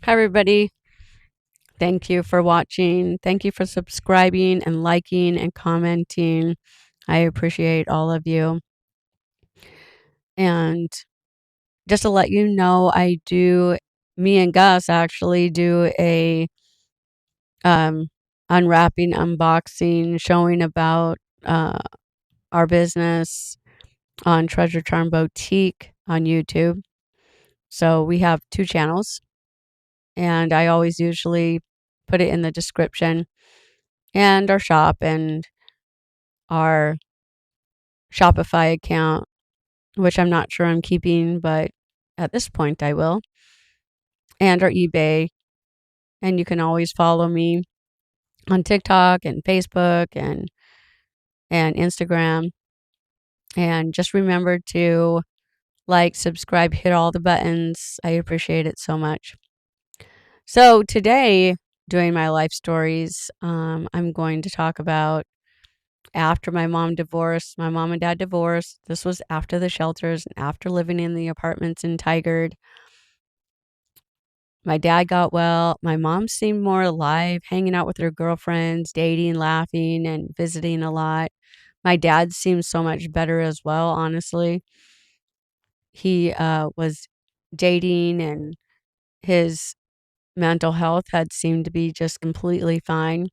Hi, everybody. Thank you for watching. Thank you for subscribing and liking and commenting. I appreciate all of you. And just to let you know, me and Gus actually do a um, unwrapping, unboxing, showing about our business on Treasure Charm Boutique on YouTube. So we have two channels, and I always usually put it in the description and our shop and our Shopify account, which I'm not sure I'm keeping, but at this point I will, and our eBay. And you can always follow me on TikTok and Facebook and Instagram. And just remember to like, subscribe, hit all the buttons. I appreciate it so much. So today, doing my life stories, I'm going to talk about after my mom and dad divorced. This was after the shelters and after living in the apartments in Tigard. My dad got well. My mom seemed more alive, hanging out with her girlfriends, dating, laughing, and visiting a lot. My dad seemed so much better as well, honestly. He was dating, and his mental health had seemed to be just completely fine.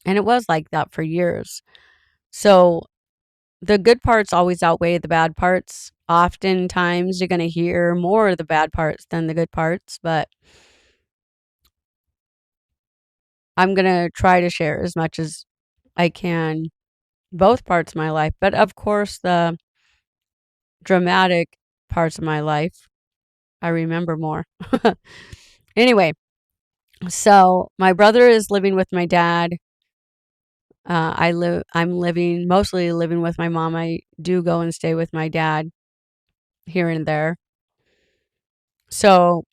And it was like that for years. So the good parts always outweigh the bad parts. Oftentimes, you're going to hear more of the bad parts than the good parts, but I'm going to try to share as much as I can, both parts of my life. But of course, the dramatic parts of my life, I remember more. Anyway, so my brother is living with my dad. Mostly living with my mom. I do go and stay with my dad here and there. So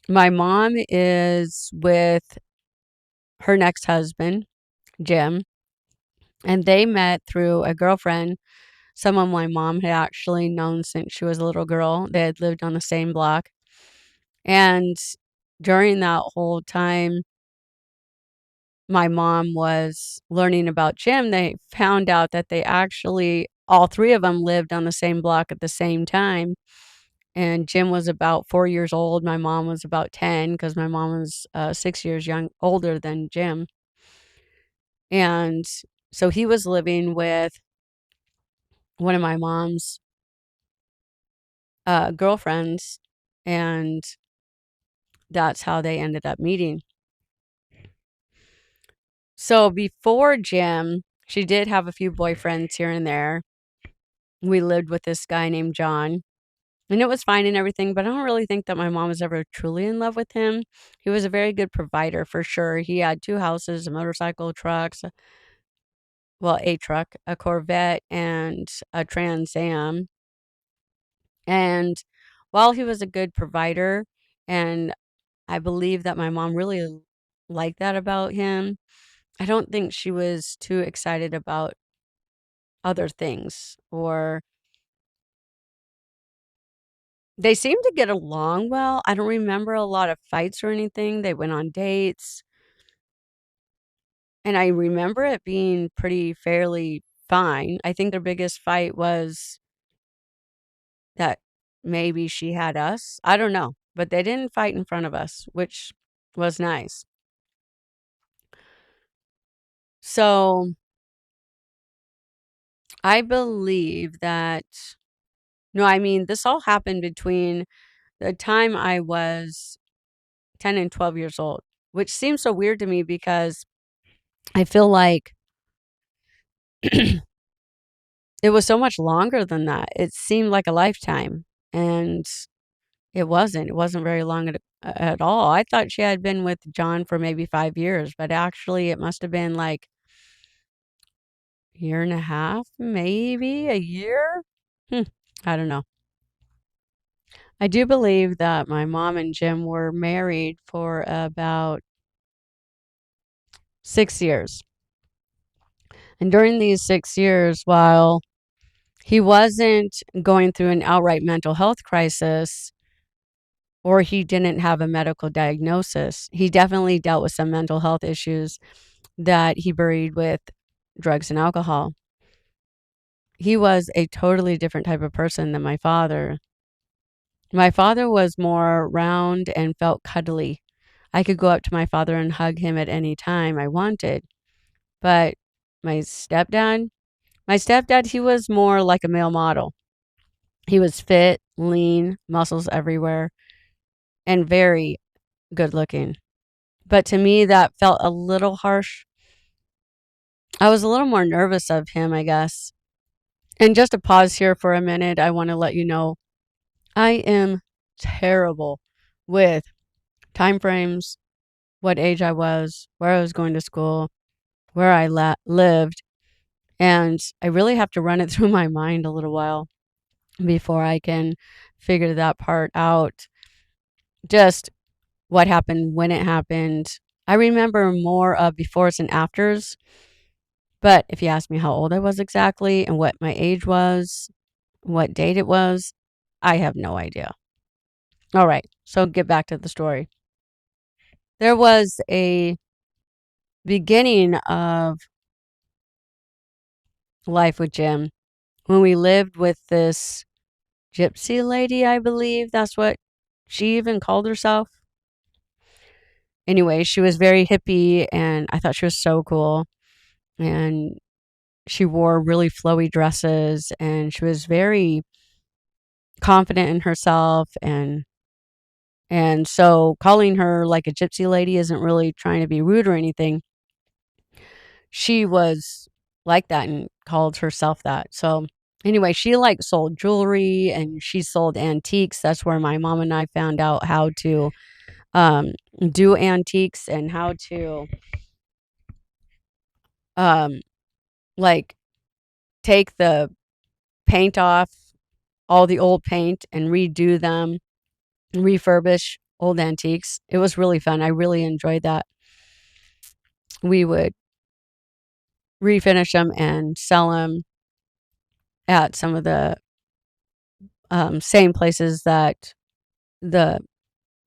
my mom is with her next husband, Jim, and they met through a girlfriend, someone my mom had actually known since she was a little girl. They had lived on the same block. And during that whole time, my mom was learning about Jim. They found out that they actually, all three of them lived on the same block at the same time. And Jim was about 4 years old. My mom was about 10 because my mom was 6 years older than Jim. And so he was living with one of my mom's girlfriends, and that's how they ended up meeting. So before Jim, she did have a few boyfriends here and there. We lived with this guy named John, and it was fine and everything, but I don't really think that my mom was ever truly in love with him. He was a very good provider for sure. He had two houses, a motorcycle, trucks, well, a truck, a Corvette, and a Trans Am. And while he was a good provider, and I believe that my mom really liked that about him, I don't think she was too excited about other things, or they seemed to get along well. I don't remember a lot of fights or anything. They went on dates, and I remember it being pretty fairly fine. I think their biggest fight was that maybe she had us. I don't know, but they didn't fight in front of us, which was nice. So I believe that, no, I mean, this all happened between the time I was 10 and 12 years old, which seems so weird to me because I feel like it was so much longer than that. It seemed like a lifetime, and it wasn't. It wasn't very long at all. I thought she had been with John for maybe 5 years, but actually it must have been like a year and a half, maybe a year. Hmm, I don't know. I do believe that my mom and Jim were married for about 6 years. And during these 6 years, while he wasn't going through an outright mental health crisis, or he didn't have a medical diagnosis. He definitely dealt with some mental health issues that he buried with drugs and alcohol. He was a totally different type of person than my father. My father was more round and felt cuddly. I could go up to my father and hug him at any time I wanted. But my stepdad, my stepdad, he was more like a male model. He was fit, lean, muscles everywhere, and very good looking. But to me, that felt a little harsh. I was a little more nervous of him, I guess. And just to pause here for a minute, I want to let you know I am terrible with time frames, what age I was, where I was going to school, where I lived. And I really have to run it through my mind a little while before I can figure that part out. Just what happened, when it happened. I remember more of befores and afters. But if you ask me how old I was exactly and what my age was, what date it was, I have no idea. All right, so get back to the story. There was a beginning of life with Jim when we lived with this gypsy lady, I believe that's what she even called herself. Anyway, she was very hippie and I thought she was so cool. And she wore really flowy dresses and she was very confident in herself, and so calling her like a gypsy lady isn't really trying to be rude or anything. She was like that and called herself that. So anyway, she like sold jewelry and she sold antiques. That's where my mom and I found out how to um, do antiques and how to um, like take the paint off all the old paint and redo them, refurbish old antiques. It was really fun. I really enjoyed that. We would refinish them and sell them at some of the same places that the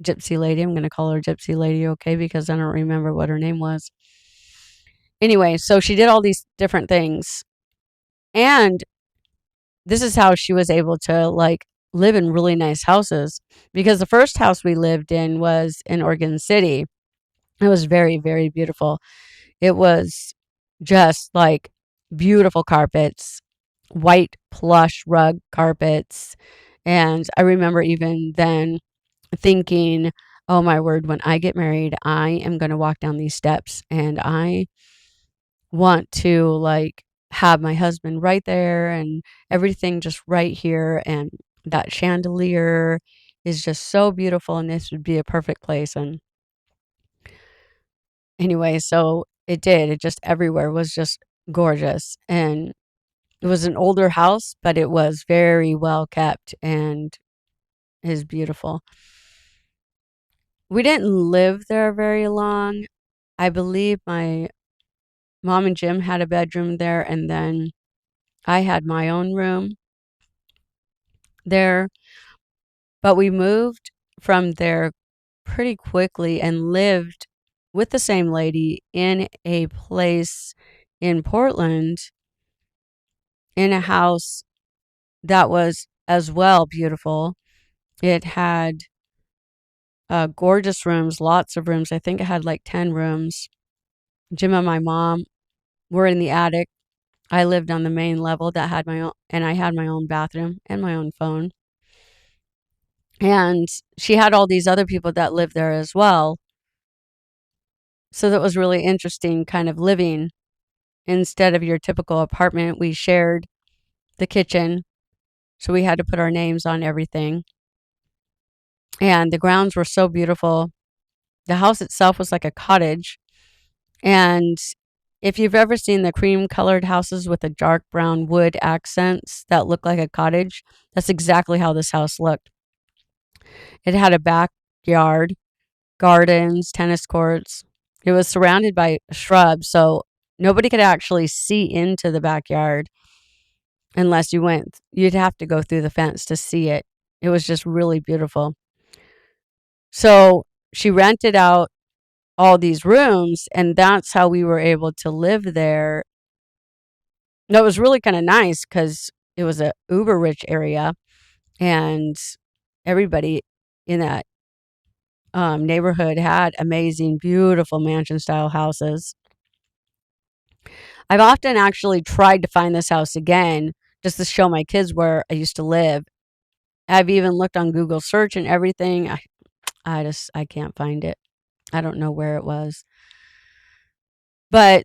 gypsy lady, I'm going to call her gypsy lady, okay, because I don't remember what her name was. Anyway, so she did all these different things. And this is how she was able to like live in really nice houses, because the first house we lived in was in Oregon City. It was very, very beautiful. It was just like beautiful carpets, white plush rug carpets. And I remember even then thinking, oh my word, when I get married, I am going to walk down these steps and I want to like have my husband right there and everything just right here. And that chandelier is just so beautiful and this would be a perfect place. And anyway, so it did. It just everywhere was just gorgeous. And it was an older house, but it was very well kept and is beautiful. We didn't live there very long. I believe my mom and Jim had a bedroom there, and then I had my own room there. But we moved from there pretty quickly and lived with the same lady in a place in Portland in a house that was as well beautiful. It had gorgeous rooms, lots of rooms. I think it had like 10 rooms. Jim and my mom were in the attic. I lived on the main level that had my own, and I had my own bathroom and my own phone. And she had all these other people that lived there as well. So that was really interesting kind of living. Instead of your typical apartment, we shared the kitchen. So we had to put our names on everything. And the grounds were so beautiful. The house itself was like a cottage. And if you've ever seen the cream colored houses with the dark brown wood accents that look like a cottage, that's exactly how this house looked. It had a backyard, gardens, tennis courts. It was surrounded by shrubs, so nobody could actually see into the backyard unless you went. You'd have to go through the fence to see it. It was just really beautiful. So she rented out all these rooms, and that's how we were able to live there. No, it was really kind of nice because it was a uber rich area, and everybody in that neighborhood had amazing, beautiful mansion style houses. I've often actually tried to find this house again just to show my kids where I used to live. I've even looked on Google search and everything. I can't find it. I don't know where it was. But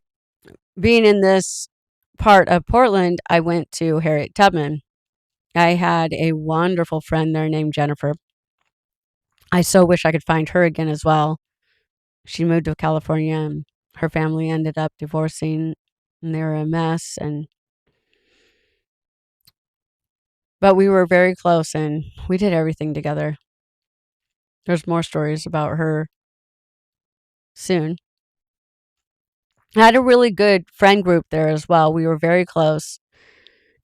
being in this part of Portland, I went to Harriet Tubman. I had a wonderful friend there named Jennifer. I so wish I could find her again as well. She moved to California and her family ended up divorcing and they were a mess, and but we were very close and we did everything together. There's more stories about her soon. I had a really good friend group there as well. We were very close.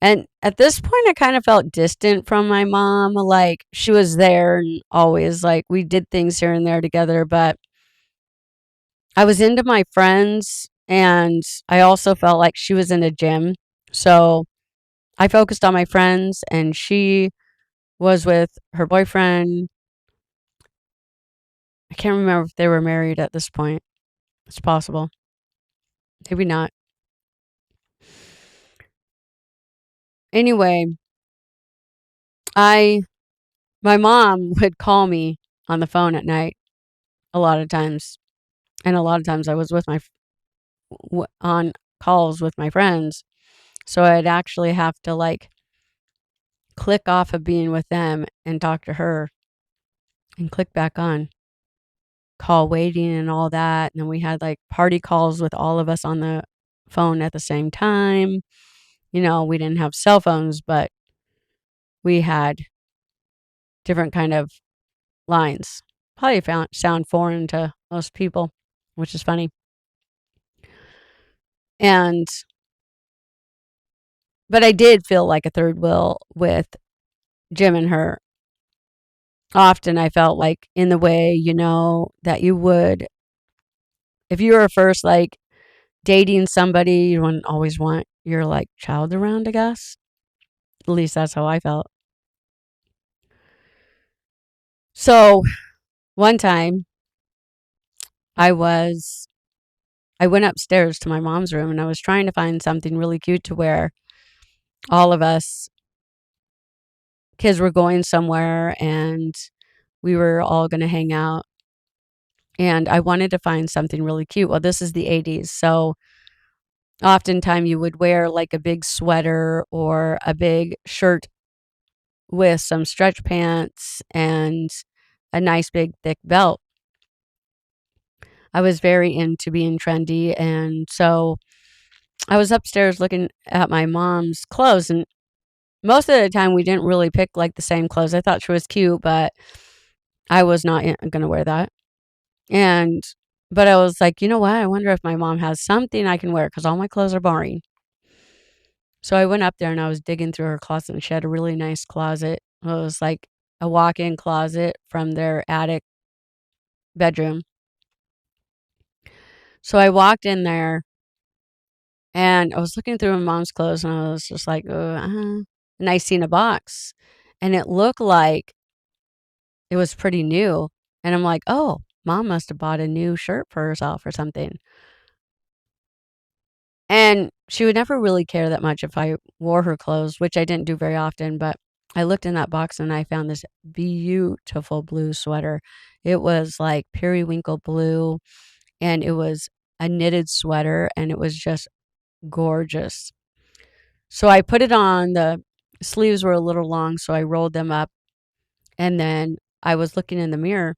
And at this point, I kind of felt distant from my mom. Like she was there and always, like, we did things here and there together, but I was into my friends and I also felt like she was in a gym. So I focused on my friends and she was with her boyfriend. I can't remember if they were married at this point. It's possible. Maybe not. Anyway, I my mom would call me on the phone at night a lot of times. And a lot of times I was with on calls with my friends. So I'd actually have to like click off of being with them and talk to her and click back on call waiting and all that. And then we had like party calls with all of us on the phone at the same time. We didn't have cell phones, but we had different kind of lines. Probably sound foreign to most people, which is funny. And but I did feel like a third wheel with Jim and her. Often I felt like in the way, that you would if you were first like dating somebody, you wouldn't always want your like child around, I guess. At least that's how I felt. So one time I was I went upstairs to my mom's room and I was trying to find something really cute to wear. All of us kids were going somewhere and we were all going to hang out. And I wanted to find something really cute. Well, this is the 80s. So oftentimes you would wear like a big sweater or a big shirt with some stretch pants and a nice big thick belt. I was very into being trendy. And so I was upstairs looking at my mom's clothes. And most of the time we didn't really pick like the same clothes. I thought she was cute, but I was not going to wear that. And but I was like, you know what? I wonder if my mom has something I can wear because all my clothes are boring. So I went up there and I was digging through her closet and she had a really nice closet. It was like a walk-in closet from their attic bedroom. So I walked in there and I was looking through my mom's clothes and I was just like, and I seen a box and it looked like it was pretty new. And I'm like, oh, mom must have bought a new shirt for herself or something. And she would never really care that much if I wore her clothes, which I didn't do very often, but I looked in that box and I found this beautiful blue sweater. It was like periwinkle blue and it was a knitted sweater and it was just gorgeous. So I put it on. The sleeves were a little long, so I rolled them up and then I was looking in the mirror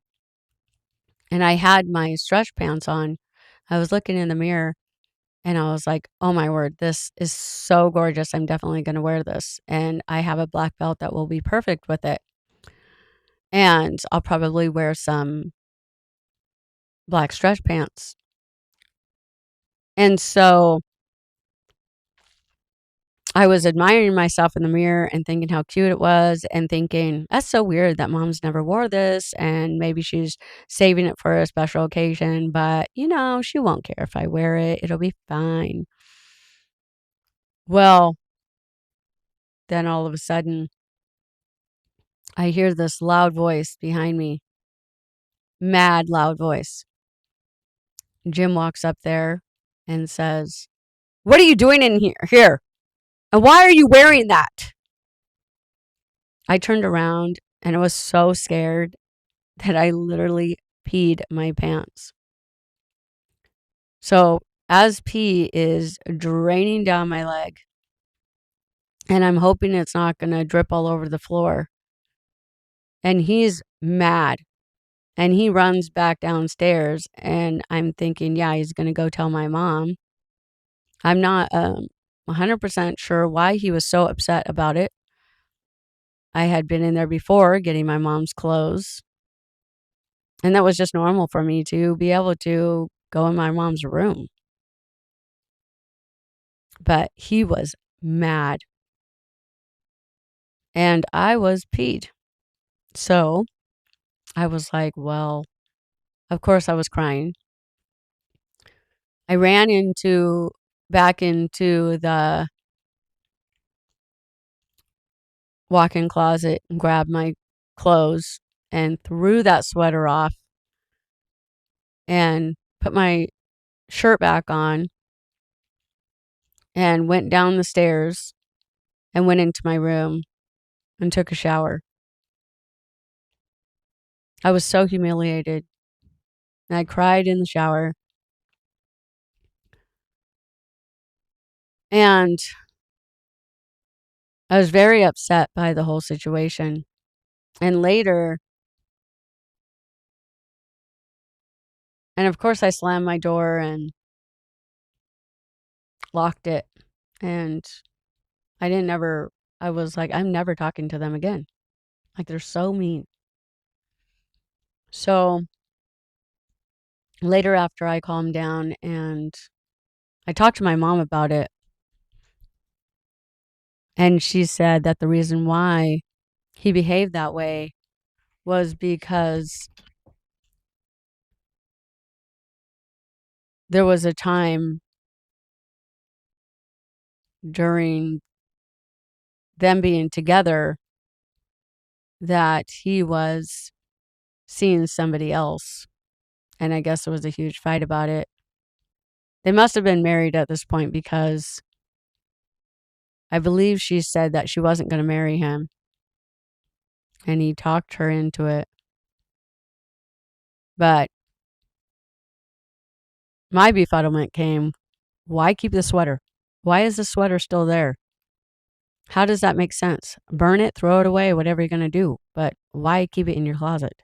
and I had my stretch pants on. I was looking in the mirror and I was like, oh my word, this is so gorgeous. I'm definitely going to wear this. And I have a black belt that will be perfect with it. And I'll probably wear some black stretch pants. And so I was admiring myself in the mirror and thinking how cute it was and thinking, that's so weird that mom's never wore this and maybe she's saving it for a special occasion, but she won't care if I wear it. It'll be fine. Well, then all of a sudden, I hear this loud voice behind me, mad loud voice. Jim walks up there and says, "What are you doing in here? And why are you wearing that?" I turned around and I was so scared that I literally peed my pants. So as pee is draining down my leg, and I'm hoping it's not going to drip all over the floor. And he's mad. And he runs back downstairs, and I'm thinking, yeah, he's going to go tell my mom. I'm not 100% sure why he was so upset about it. I had been in there before getting my mom's clothes, and that was just normal for me to be able to go in my mom's room. But he was mad, and I was peed. So I was like, well, of course I was crying. I ran back into the walk-in closet and grabbed my clothes and threw that sweater off and put my shirt back on and went down the stairs and went into my room and took a shower. I was so humiliated, and I cried in the shower. And I was very upset by the whole situation. And later, and of course I slammed my door and locked it. And I was like, I'm never talking to them again. Like, they're so mean. So later, after I calmed down and I talked to my mom about it, and she said that the reason why he behaved that way was because there was a time during them being together that he was seeing somebody else. And I guess there was a huge fight about it. They must have been married at this point because I believe she said that she wasn't going to marry him. And he talked her into it. But my befuddlement came, why keep the sweater? Why is the sweater still there? How does that make sense? Burn it, throw it away, whatever you're going to do. But why keep it in your closet?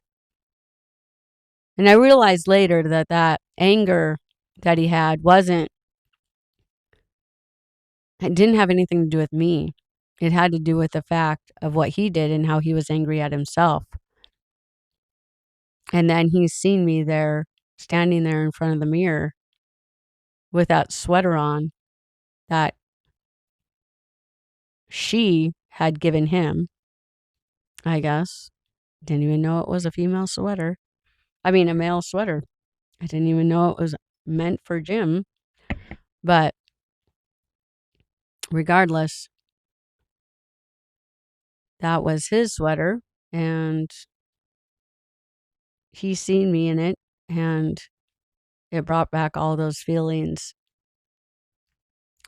And I realized later that anger that he had it didn't have anything to do with me. It had to do with the fact of what he did and how he was angry at himself. And then he's seen me there, standing there in front of the mirror with that sweater on that she had given him, I guess. Didn't even know it was a female sweater. I mean, a male sweater. I didn't even know it was meant for Jim. But regardless, that was his sweater. And he seen me in it. And it brought back all those feelings.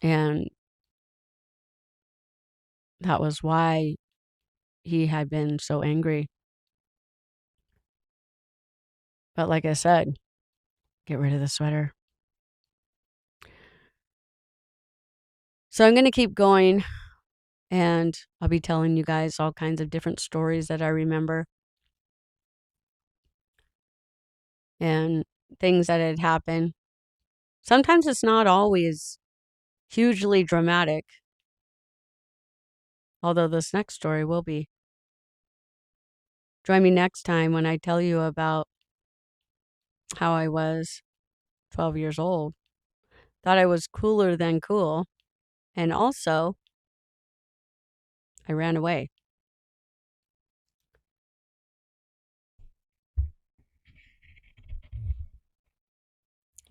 And that was why he had been so angry. But like I said, get rid of the sweater. So I'm going to keep going, and I'll be telling you guys all kinds of different stories that I remember and things that had happened. Sometimes it's not always hugely dramatic, although this next story will be. Join me next time when I tell you about how I was 12 years old, thought I was cooler than cool, and also I ran away.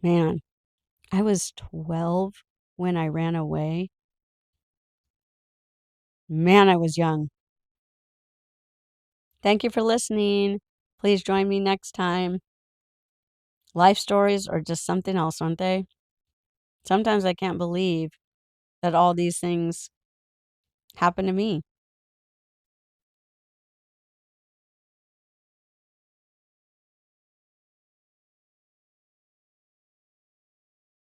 Man, I was 12 when I ran away. Man, I was young. Thank you for listening. Please join me next time. Life stories are just something else, aren't they? Sometimes I can't believe that all these things happen to me.